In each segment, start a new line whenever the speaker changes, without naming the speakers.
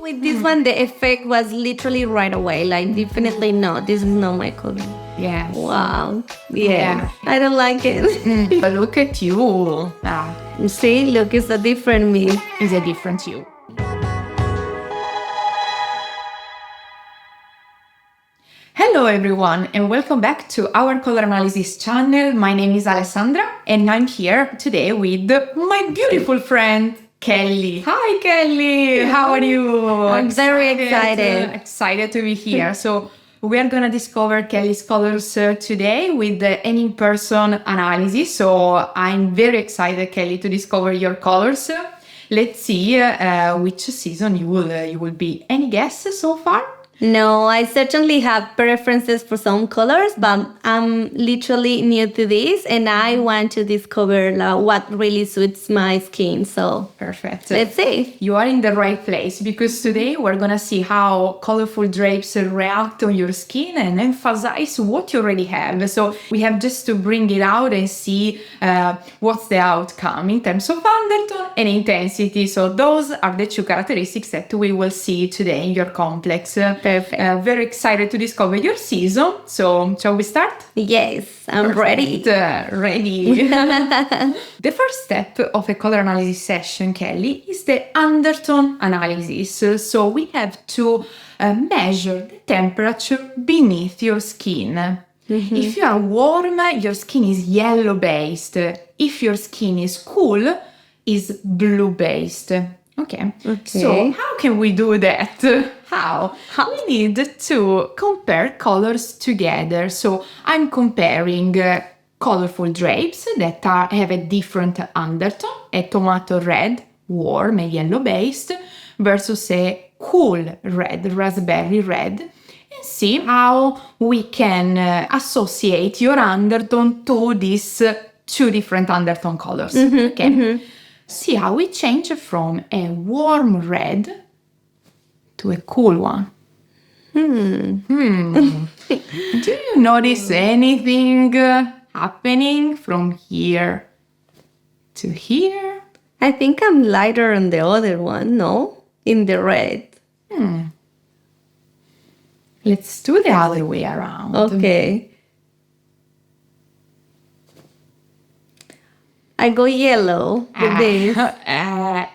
with this one, the effect was literally right away. Like, definitely no, this is not my color.
Yeah.
Wow. Yeah. I don't like it.
But look at you.
See, look, it's a different me.
It's a different you. Hello everyone and welcome back to our color analysis channel. My name is Alessandra and I'm here today with my beautiful friend Kelly. Hi Kelly, how are you?
I'm very excited.
Excited to be here. So we are gonna discover Kelly's colors today with an in-person analysis. So I'm very excited, Kelly, to discover your colors. Let's see which season you will be. Any guesses so far?
No, I certainly have preferences for some colors, but I'm literally new to this and I want to discover what really suits my skin. So
perfect.
Let's see.
You are in the right place because today we're gonna see how colorful drapes react on your skin and emphasize what you already have. So we have just to bring it out and see what's the outcome in terms of undertone and intensity. So those are the two characteristics that we will see today in your complex.
Perfect.
Very excited to discover your season. So, shall we start?
Yes, I'm ready.
Ready. The first step of a color analysis session, Kelly, is the undertone analysis. So we have to measure the temperature beneath your skin. Mm-hmm. If you are warm, your skin is yellow-based. If your skin is cool, is blue-based. Okay. So how can we do that? How? We need to compare colors together. So I'm comparing colorful drapes that have a different undertone, a tomato red, warm and yellow-based, versus a cool red, raspberry red, and see how we can associate your undertone to these two different undertone colors. Mm-hmm, okay. Mm-hmm. See how we change from a warm red to a cool one. Do you notice anything happening from here to here?
I think I'm lighter on the other one, no? In the red.
Let's do the other way around.
Okay. I go yellow with this.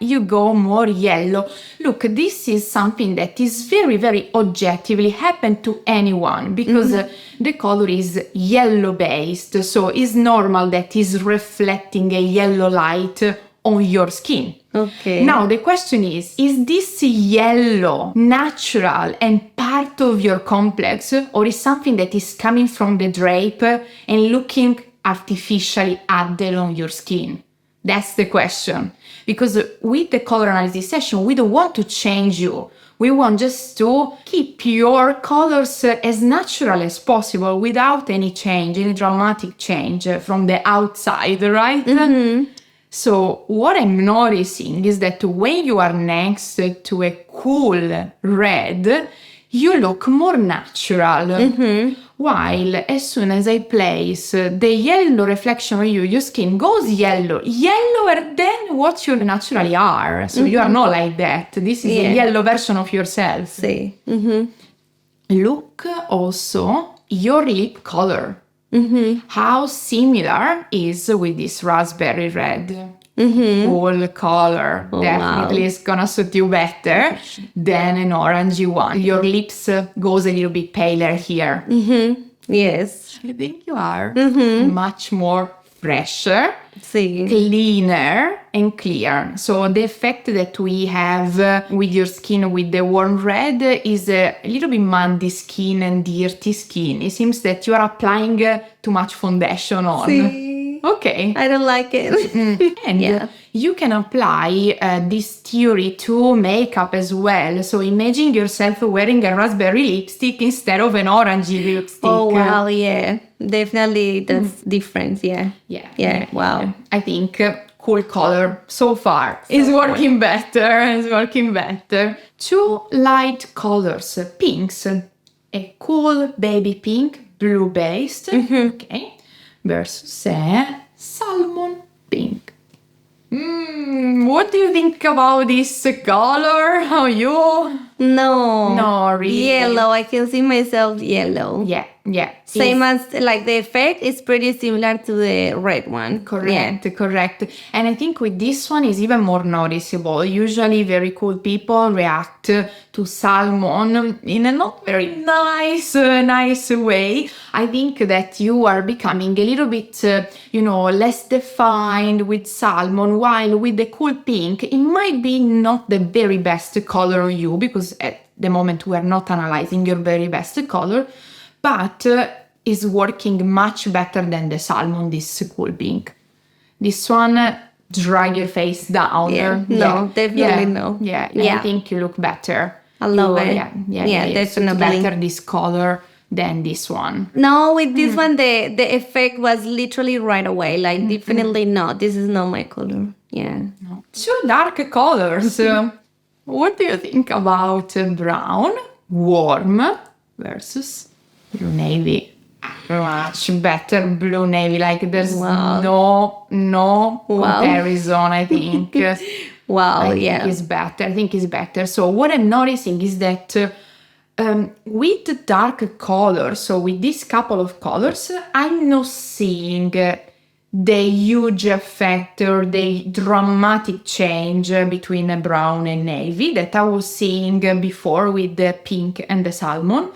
You go more yellow. Look, this is something that is very, very objectively happen to anyone because the color is yellow-based. So it's normal that it's reflecting a yellow light on your skin.
Okay.
Now, the question is this yellow natural and part of your complex, or is something that is coming from the drape and looking artificially added on your skin? That's the question. Because with the color analysis session, we don't want to change you. We want just to keep your colors as natural as possible without any change, any dramatic change from the outside, right? Mm-hmm. So what I'm noticing is that when you are next to a cool red, you look more natural. Mm-hmm. While as soon as I place the yellow reflection on you, your skin goes yellower than what you naturally are. So you are not like that. This is a yellow version of yourself.
See. Mm-hmm.
Look also your lip color. Mm-hmm. How similar is with this raspberry red. Mm-hmm. Cool color. Definitely is gonna suit you better than an orangey one. Your lips goes a little bit paler here.
Mm-hmm. Yes.
I think you are much more fresher, cleaner and clear. So the effect that we have with your skin with the warm red is a little bit muddy skin and dirty skin. It seems that you are applying too much foundation on. Okay.
I don't like it.
And you can apply this theory to makeup as well. So imagine yourself wearing a raspberry lipstick instead of an orangey lipstick.
Oh, wow, yeah. Definitely that's different, yeah.
Yeah.
Wow.
I think cool color so far is working better. Two light colors, pinks. A cool baby pink, blue-based. Okay. Versus a salmon pink. What do you think about this color? How you?
No.
No, really.
Yellow. I can see myself yellow.
Yeah.
Same as like the effect is pretty similar to the red one.
Correct. And I think with this one is even more noticeable. Usually very cool people react to salmon in a not very nice way. I think that you are becoming a little bit, less defined with salmon, while with the cool pink, it might be not the very best color on you, because at the moment we are not analyzing your very best color, but is working much better than the salmon, this cool pink. This one, drag your face down.
Definitely no.
Yeah, I think you look better.
I love it.
Yeah,
definitely.
Better this color than this one.
No, with this one, the effect was literally right away. Like, definitely not. This is not my color. Yeah.
No. Two dark colors. What do you think about brown, warm, versus blue navy? Much better blue navy. Like, there's no comparison, I think.
I
think it's better. So what I'm noticing is that with the dark colors, so with this couple of colors, I'm not seeing the huge effect or the dramatic change between brown and navy that I was seeing before with the pink and the salmon.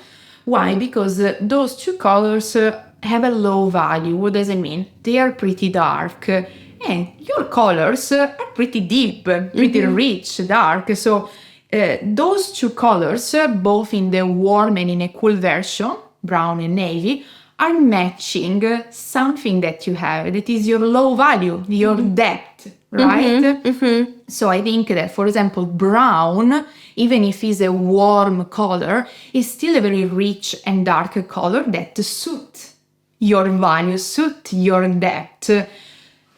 Why? Because those two colors have a low value. What does it mean? They are pretty dark. And your colors are pretty deep, pretty rich, dark. So those two colors, both in the warm and in a cool version, brown and navy, are matching something that you have, that is your low value, your depth, right? So I think that, for example, brown, even if it's a warm color, is still a very rich and dark color that suit your value, suit your depth.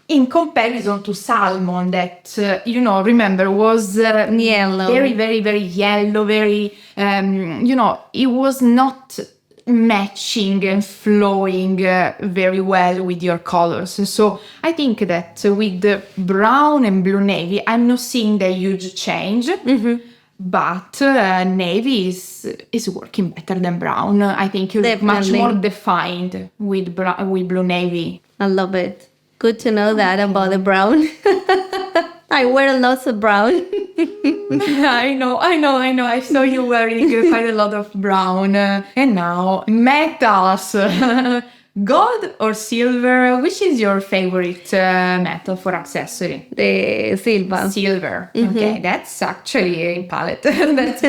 In comparison to salmon that, remember, was
yellow.
Very, very, very yellow, very, it was not matching and flowing very well with your colors. So I think that with the brown and blue navy, I'm not seeing the huge change, but navy is working better than brown. I think you look much more defined with blue navy.
I love it. Good to know that about the brown. I wear lots of brown.
I know. I saw you wearing quite a lot of brown. And now, metals. Gold or silver? Which is your favorite metal for accessory?
The silver.
Silver. Okay, that's actually a palette. That's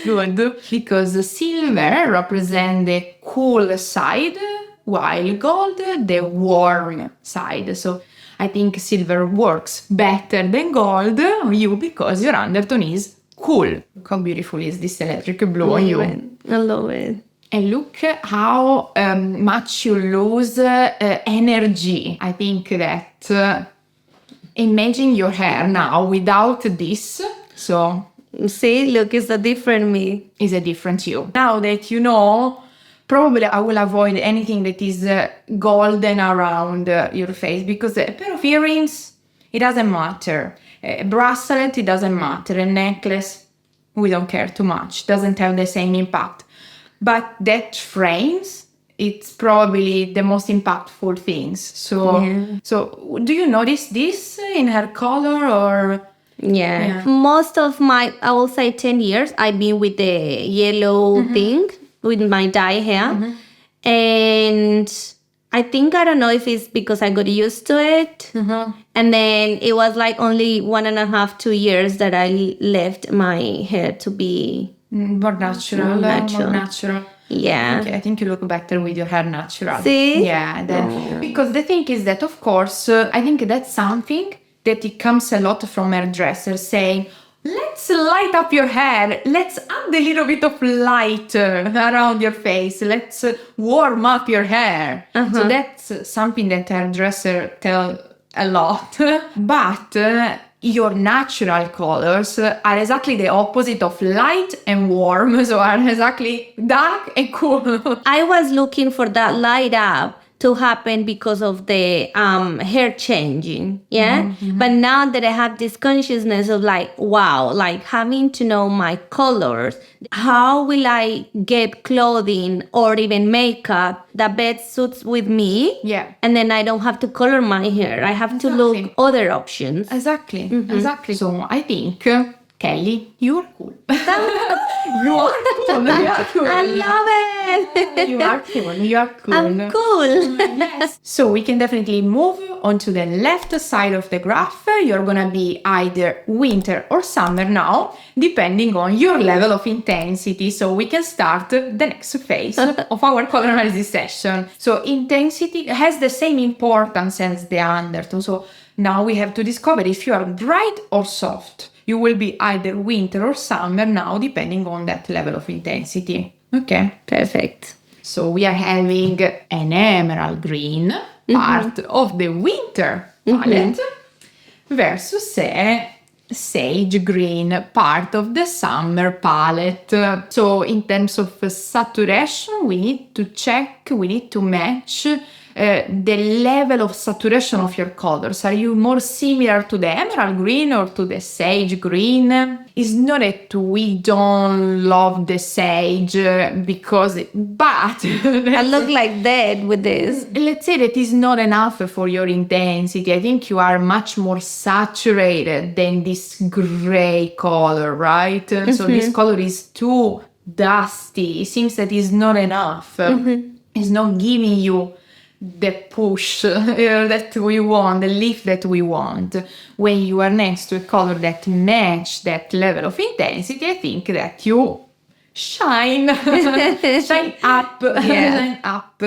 good. Because silver represents the cool side, while gold, the warm side. So I think silver works better than gold on you because your undertone is cool. Look how beautiful is this electric blue on you.
I love it.
And look how much you lose energy. I think that imagine your hair now without this. So
see, look, it's a different me.
It's a different you. Now that you know, probably I will avoid anything that is golden around your face, because a pair of earrings, it doesn't matter. A bracelet, it doesn't matter. A necklace, we don't care too much. Doesn't have the same impact. But that frames, it's probably the most impactful things. So do you notice this in her color or?
Yeah. Most of my, I will say 10 years, I've been with the yellow thing. With my dye hair. And I think, I don't know if it's because I got used to it. And then it was like only 1.5, 2 years that I left my hair to be
more natural.
Yeah.
I think you look better with your hair natural.
See?
Yeah. Because the thing is that, of course, I think that's something that it comes a lot from hairdressers saying, let's light up your hair. Let's add a little bit of light around your face. Let's warm up your hair. So that's something that hairdressers tell a lot. But your natural colors are exactly the opposite of light and warm. So are exactly dark and cool.
I was looking for that light up to happen because of the hair changing. Yeah. But now that I have this consciousness of like, wow, like having to know my colors, how will I get clothing or even makeup that best suits with me?
Yeah.
And then I don't have to color my hair. I have to look other options.
Exactly. Exactly. So I think, Kelly, you're cool. You are cool. You are cool.
I love it.
You are cool. You are cool.
I'm cool.
Yes. So we can definitely move on to the left side of the graph. You're gonna be either winter or summer now, depending on your level of intensity. So we can start the next phase of our color analysis session. So intensity has the same importance as the undertone. So now we have to discover if you are bright or soft. You will be either winter or summer now, depending on that level of intensity. Okay,
Perfect.
so we are having an emerald green part of the winter palette versus a sage green part of the summer palette. So in terms of saturation, we need to check, we need to match the level of saturation of your colors. Are you more similar to the emerald green or to the sage green? It's not that we don't love the sage but
I look like that with this.
let's say that is not enough for your intensity. I think you are much more saturated than this gray color, right? So this color is too dusty. It seems that is not enough. It's not giving you the push that we want, the lift that we want. When you are next to a color that match that level of intensity, I think that you shine, shine up, shine up.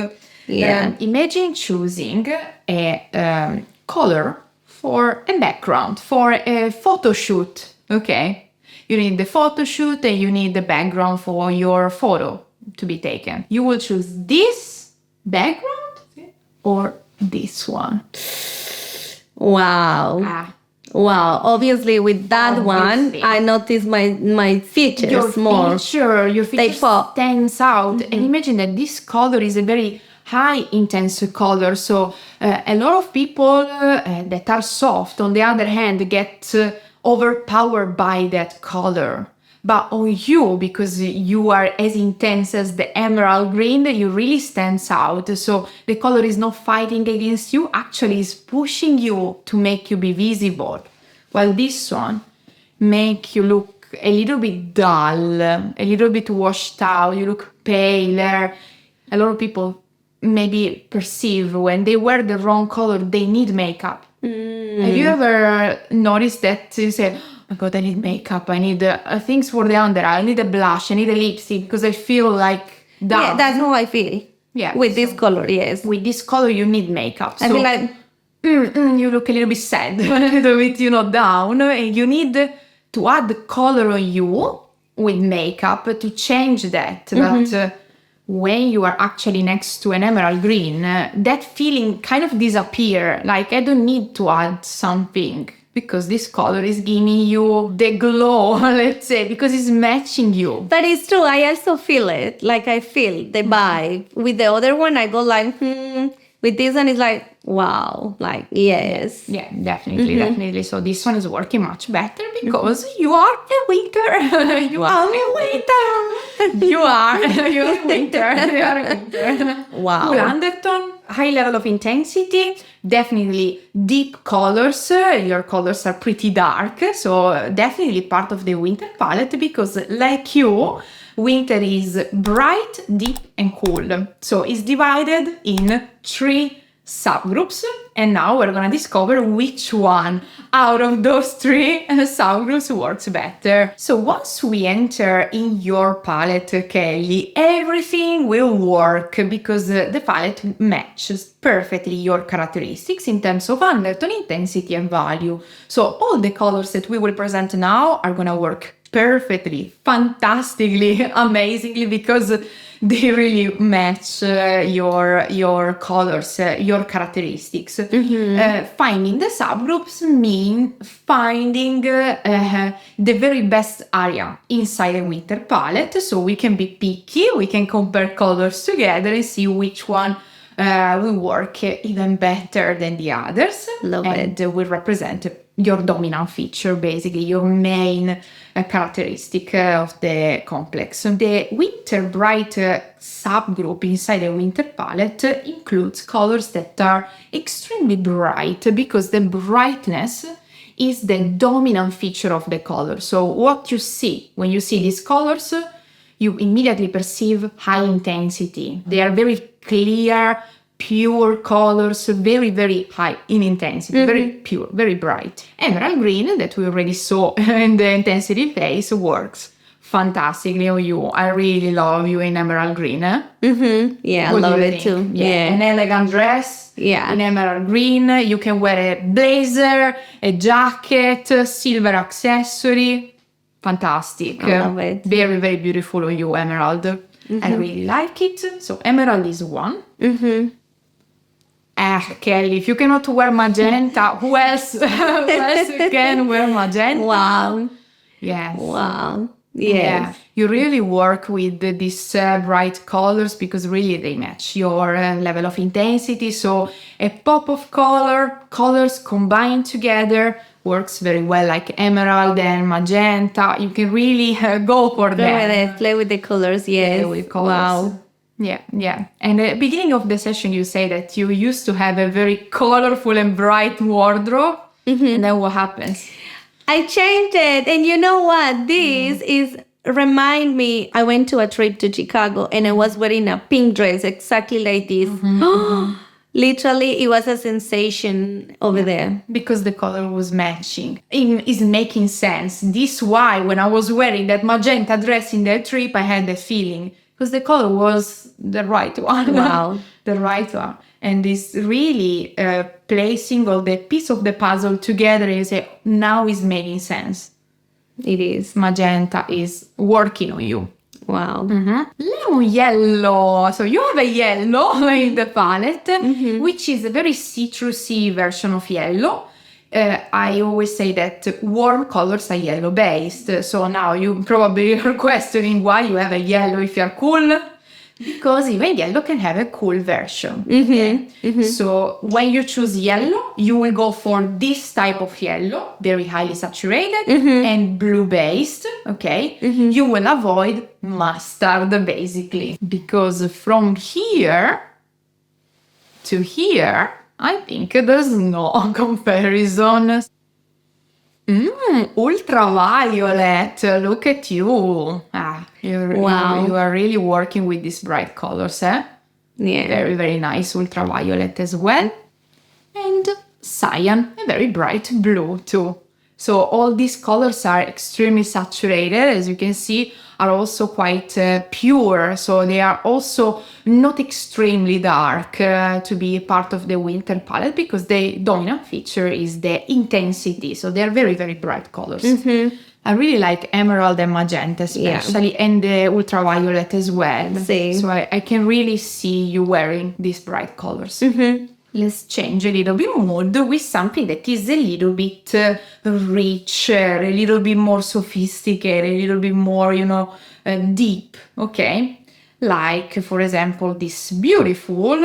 Yeah.
Imagine choosing a color for a background, for a photo shoot, okay? You need the photo shoot and you need the background for your photo to be taken. You will choose this background or this one.
Wow. Wow. Obviously, with that one, I notice my features more.
Your feature
pop.
stands out. And imagine that this color is a very high intense color. So a lot of people that are soft, on the other hand, get overpowered by that color. But on you, because you are as intense as the emerald green, you really stands out. So the color is not fighting against you, actually is pushing you to make you be visible. While this one make you look a little bit dull, a little bit washed out, you look paler. A lot of people maybe perceive when they wear the wrong color, they need makeup. Have you ever noticed that you say, oh my God, I need makeup, I need things for the under eye, I need a blush, I need a lipstick because I feel like down.
Yeah, that's how I feel.
Yeah,
With this color, yes.
with this color you need makeup.
I
So
feel like,
you look a little bit sad, a little bit, down, and you need to add color on you with makeup to change that. But when you are actually next to an emerald green, that feeling kind of disappear. Like I don't need to add something because this color is giving you the glow, let's say, because it's matching you.
but it's true. I also feel it. Like I feel the vibe. With the other one, I go like, With this one, it's like, wow. Like, yes.
Yeah, definitely. So this one is working much better because you are a winter. You are a winter. You are a winter.
Wow.
Cool undertone, high level of intensity, definitely deep colors. Your colors are pretty dark, so definitely part of the winter palette because like you, winter is bright, deep, and cool. So it's divided in 3 subgroups, and now we're gonna discover which one out of those 3 subgroups works better. So once we enter in your palette, Kelly, everything will work because the palette matches perfectly your characteristics in terms of undertone, intensity, and value. So all the colors that we will present now are gonna work perfectly, fantastically, amazingly, because they really match your colors, your characteristics. Finding the subgroups mean finding the very best area inside a winter palette, so we can be picky, we can compare colors together and see which one will work even better than the others.
Love
and will represent your dominant feature, basically your main characteristic of the complex. So the winter bright subgroup inside the winter palette includes colors that are extremely bright because the brightness is the dominant feature of the color. So what you see when you see these colors, you immediately perceive high intensity. They are very clear, pure colors, very, very high in intensity, very pure, very bright. Emerald green, that we already saw in the intensity phase, works fantastically on you. I really love you in emerald green.
Yeah, I
What do
love
you
it
think?
too. Yeah.
An elegant dress
Yeah.
in emerald green. You can wear a blazer, a jacket, silver accessory. Fantastic.
I love it.
Very, very beautiful on you, emerald. I really like it. So emerald is one. Kelly, if you cannot wear magenta, who else can wear magenta?
Wow.
Yes.
Wow.
Yeah,
Yes.
you really work with these bright colors because really they match your level of intensity. So a pop of colors combined together works very well, like emerald and magenta. You can really go for
Go
that.
with it. Play with the colors. Yes.
Play with colors.
Wow.
Yeah. And at the beginning of the session, you say that you used to have a very colorful and bright wardrobe. And then what happens?
I changed it. And you know what? This is remind me. I went to a trip to Chicago and I was wearing a pink dress exactly like this. Literally, it was a sensation over there.
Because the color was matching. It is making sense. This why when I was wearing that magenta dress in that trip, I had the feeling. Because the color was the right one.
Wow.
The right one. And it's really placing all the piece of the puzzle together and say, now is making sense.
It is.
Magenta is working on you.
Wow.
Lemon yellow. So you have a yellow in the palette, which is a very citrusy version of yellow. I always say that warm colors are yellow based. So now you probably are questioning why you have a yellow if you're cool. Because even yellow can have a cool version. So when you choose yellow, you will go for this type of yellow, very highly saturated and blue based. Okay, you will avoid mustard basically, because from here to here, I think there's no comparison. Ultraviolet, look at you.
Wow.
You are really working with these bright colors, eh?
Yeah.
Very, very nice ultraviolet as well. And cyan, a very bright blue too. So all these colors are extremely saturated, as you can see, are also quite pure. So they are also not extremely dark to be part of the winter palette because the dominant feature is the intensity. So they are very, very bright colors. I really like emerald and magenta especially, and the ultraviolet as well.
Same.
So I can really see you wearing these bright colors. Let's change a little bit mood with something that is a little bit richer, a little bit more sophisticated, a little bit more, deep, okay? Like, for example, this beautiful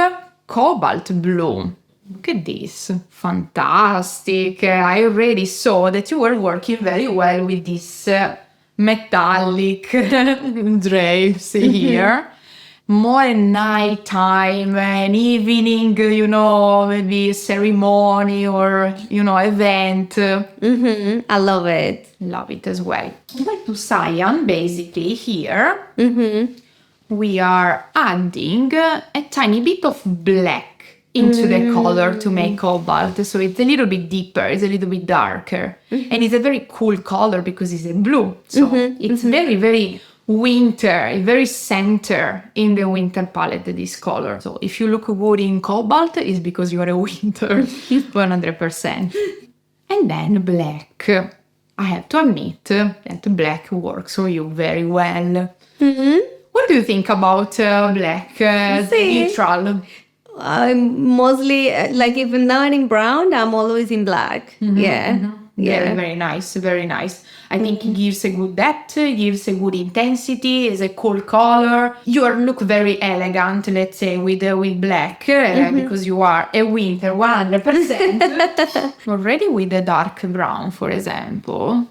cobalt blue. Look at this. Fantastic. I already saw that you were working very well with this metallic drapes here. More at night time, an evening, maybe ceremony or, event.
I love it.
Love it as well. Back to cyan, basically here, we are adding a tiny bit of black into the color to make cobalt. So it's a little bit deeper, it's a little bit darker. And it's a very cool color because it's a blue. So it's very, very winter, very center in the winter palette, this color. So if you look good in cobalt, it's because you are a winter, 100%. And then black. I have to admit that black works for you very well. What do you think about black? Neutral?
I'm mostly, like if I'm not in brown, I'm always in black. Yeah.
Very, very nice, very nice. I think it gives a good depth, it gives a good intensity, it's a cool color. You look very elegant, let's say, with black, because you are a winter 100%. Already with the dark brown, for example.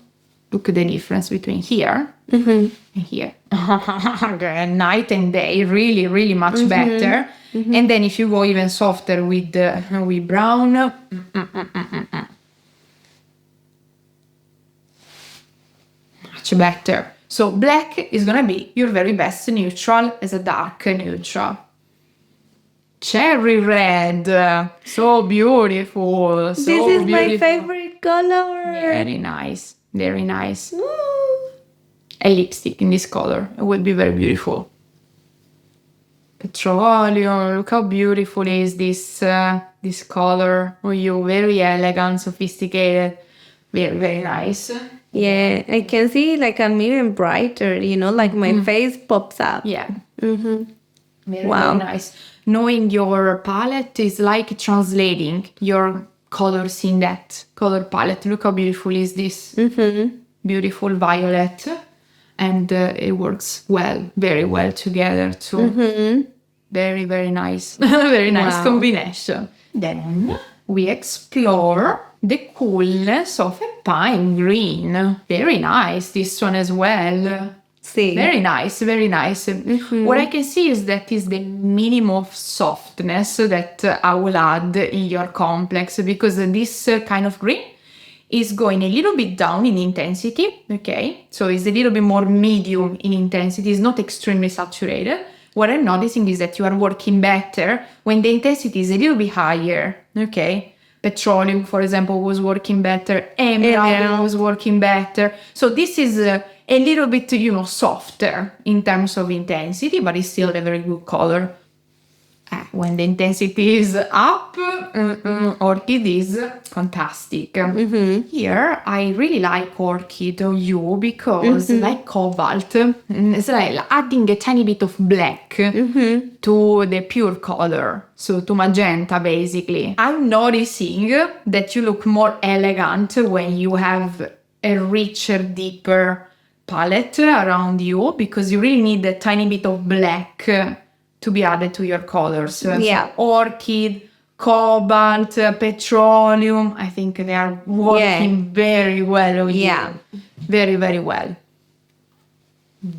Look at the difference between here and here. Night and day, really, really much better. And then if you go even softer with brown, much better. So black is gonna be your very best neutral as a dark neutral. Cherry red, so beautiful. So
This is my
beautiful.
favorite color.
Very nice, very nice. A lipstick in this color, it would be very beautiful. Petroleum, look how beautiful is this color. Oh, you very elegant, sophisticated, very, very nice.
Yeah, I can see like I'm even brighter, like my face pops up.
Yeah.
Mm-hmm.
Very,
Wow.
very nice. Knowing your palette is like translating your colors in that color palette. Look how beautiful is this. Beautiful violet. And it works well, very well together too. Very, very nice. Very nice
Wow.
combination. Then we explore the coolness of a pine green. Very nice, this one as well.
See.
Very nice, very nice. What I can see is that is the minimum of softness that I will add in your complex, because this kind of green is going a little bit down in intensity, okay? So it's a little bit more medium in intensity, it's not extremely saturated. What I'm noticing is that you are working better when the intensity is a little bit higher, okay? Petroleum, for example, was working better, emerald was working better. So this is a little bit, softer in terms of intensity, but it's still a very good color. When the intensity is up, orchid is fantastic. Here, I really like orchid or you because like cobalt, it's like adding a tiny bit of black to the pure color, so to magenta basically. I'm noticing that you look more elegant when you have a richer, deeper palette around you, because you really need a tiny bit of black to be added to your colors.
Yeah.
So orchid, cobalt, petroleum, I think they are working very well with you. Very, very well.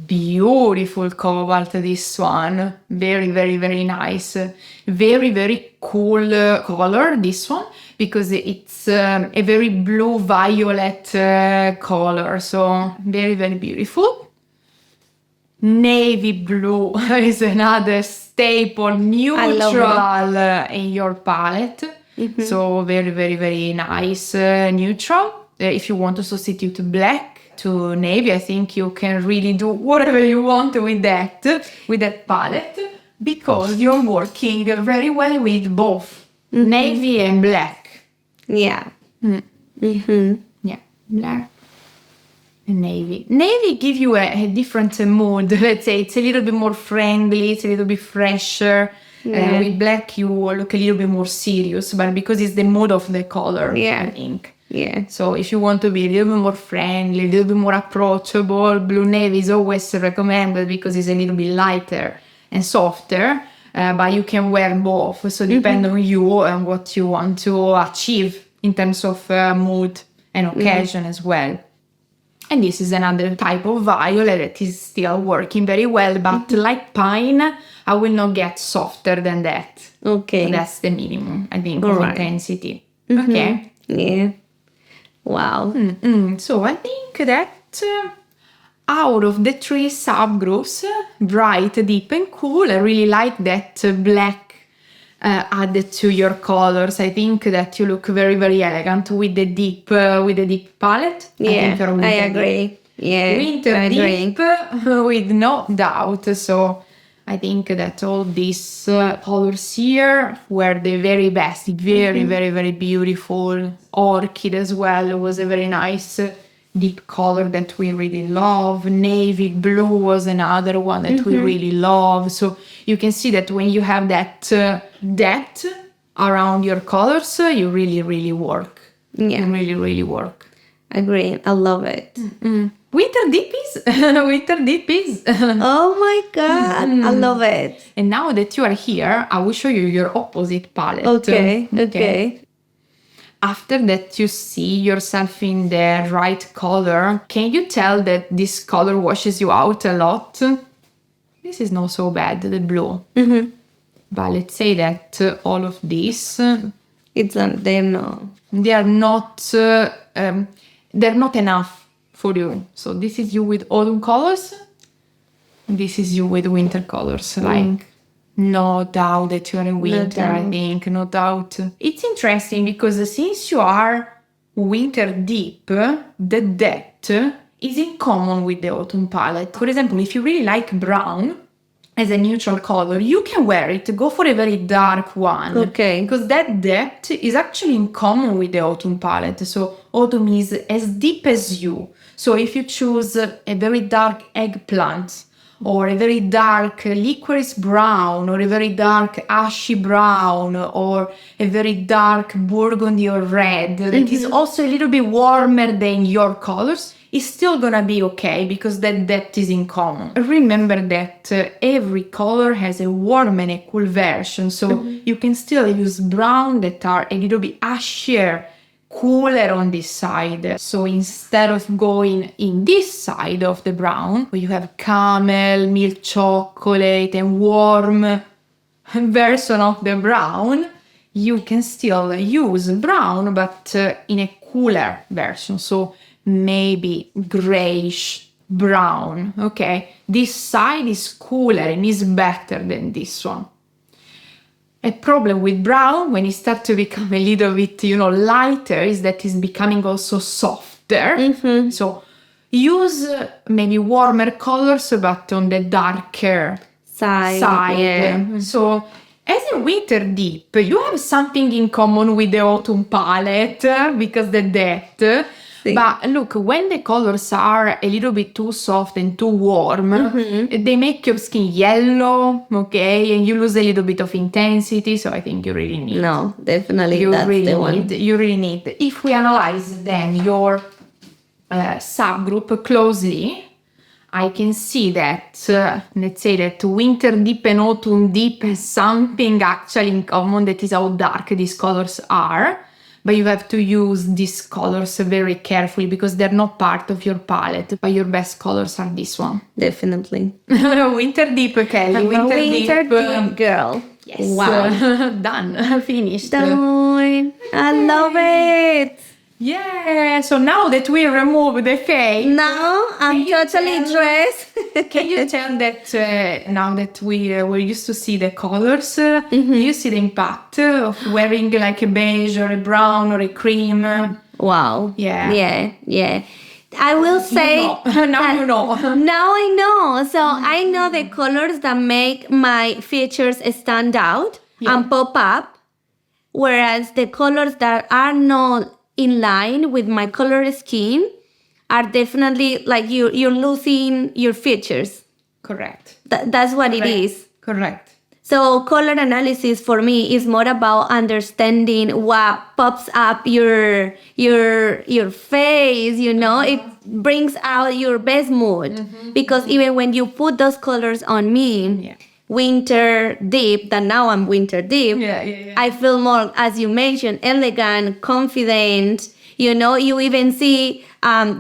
Beautiful cobalt, this one. Very, very, very nice. Very, very cool color, this one, because it's a very blue-violet color. So very, very beautiful. Navy blue is another staple neutral in your palette. So very, very, very nice neutral. If you want to substitute black to navy, I think you can really do whatever you want with that palette, because you're working very well with both navy and black.
Yeah.
Yeah, black. Navy give you a different mood. Let's say it's a little bit more friendly, it's a little bit fresher. With black you look a little bit more serious, but because it's the mood of the color, I think.
Yeah.
So if you want to be a little bit more friendly, a little bit more approachable, blue navy is always recommended because it's a little bit lighter and softer, but you can wear both. So depend on you and what you want to achieve in terms of mood and occasion as well. And this is another type of violet that is still working very well, but like pine, I will not get softer than that.
Okay.
So that's the minimum, I think, of intensity. Okay.
Yeah. Wow.
So I think that out of the three subgroups, bright, deep, and cool, I really like that black added to your colors. I think that you look very, very elegant with the deep palette.
Yeah, I agree. Yeah,
Winter
I agree.
deep, with no doubt. So I think that all these colors here were the very best. Very, very, very beautiful. Orchid as well was a very nice deep color that we really love. Navy blue was another one that we really love. So you can see that when you have that depth around your colors, you really, really work.
Yeah.
You really, really work.
Agree. I love it.
Winter dippies. Winter dippies.
Oh my God. I love it.
And now that you are here, I will show you your opposite palette.
Okay.
After that you see yourself in the right color, can you tell that this color washes you out a lot? This is not so bad, the blue. But let's say that all of these,
It's they're no.
they're not enough for you. So this is you with autumn colors. This is you with winter colors. Like, no doubt that you're in winter, I think. No doubt. It's interesting because since you are winter deep, the depth is in common with the autumn palette. For example, if you really like brown as a neutral color, you can wear it. Go for a very dark one.
Okay.
Because that depth is actually in common with the autumn palette. So autumn is as deep as you. So if you choose a very dark eggplant, or a very dark licorice brown, or a very dark ashy brown, or a very dark burgundy or red, that is also a little bit warmer than your colors, it's still gonna be okay because that depth is in common. Remember that every color has a warm and a cool version, so you can still use brown that are a little bit ashier, cooler on this side. So instead of going in this side of the brown, where you have caramel, milk chocolate, and warm version of the brown, you can still use brown, but in a cooler version. So maybe grayish brown, okay? This side is cooler and is better than this one. A problem with brown, when it starts to become a little bit, lighter, is that it's becoming also softer. So use maybe warmer colors, but on the darker side.
Yeah.
So as a winter deep, you have something in common with the autumn palette because the depth. But look, when the colors are a little bit too soft and too warm, they make your skin yellow, okay? And you lose a little bit of intensity, so I think you really need.
No, definitely
You
that's
really
the one.
need. You really need. If we analyze then your subgroup closely, I can see that, let's say that winter deep and autumn deep has something actually in common, that is how dark these colors are. But you have to use these colors very carefully because they're not part of your palette. But your best colors are this one.
Definitely.
Winter deep, Kelly.
Winter deep girl.
Yes.
Wow.
Done. Finished.
Done. I love it.
Yeah. So now that we remove the fake,
Now I'm totally dressed.
can you tell that now that we're used to see the colors, you see the impact of wearing like a beige or a brown or a cream?
Wow.
Yeah.
Yeah. I will say
Now you know.
Now I know. So I know the colors that make my features stand out and pop up, whereas the colors that are not in line with my color skin are definitely like you're losing your features.
Correct.
That's what it is.
Correct.
So color analysis for me is more about understanding what pops up your face, it brings out your best mood. Because even when you put those colors on me, winter deep, that now I'm winter deep, I feel more, as you mentioned, elegant, confident, you even see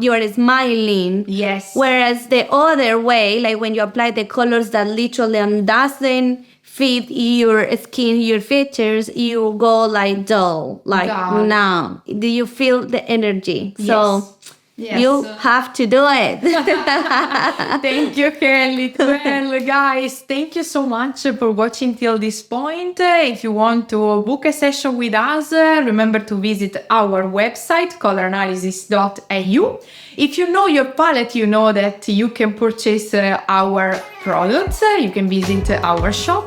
you are smiling.
Yes.
Whereas the other way, like when you apply the colors that literally doesn't fit your skin, your features, you go like dull. Like now, do you feel the energy? So you have to do it.
Thank you, Kelly. Well, guys, thank you so much for watching till this point. If you want to book a session with us, remember to visit our website, coloranalysis.eu. If you know your palette, you know that you can purchase our products. You can visit our shop.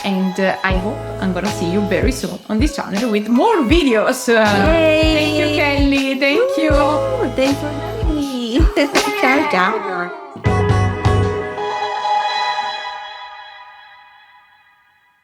And I hope I'm gonna see you very soon on this channel with more videos.
Yay.
Thank you, Kelly. Thank you.
Thanks for having me. Ciao, ciao.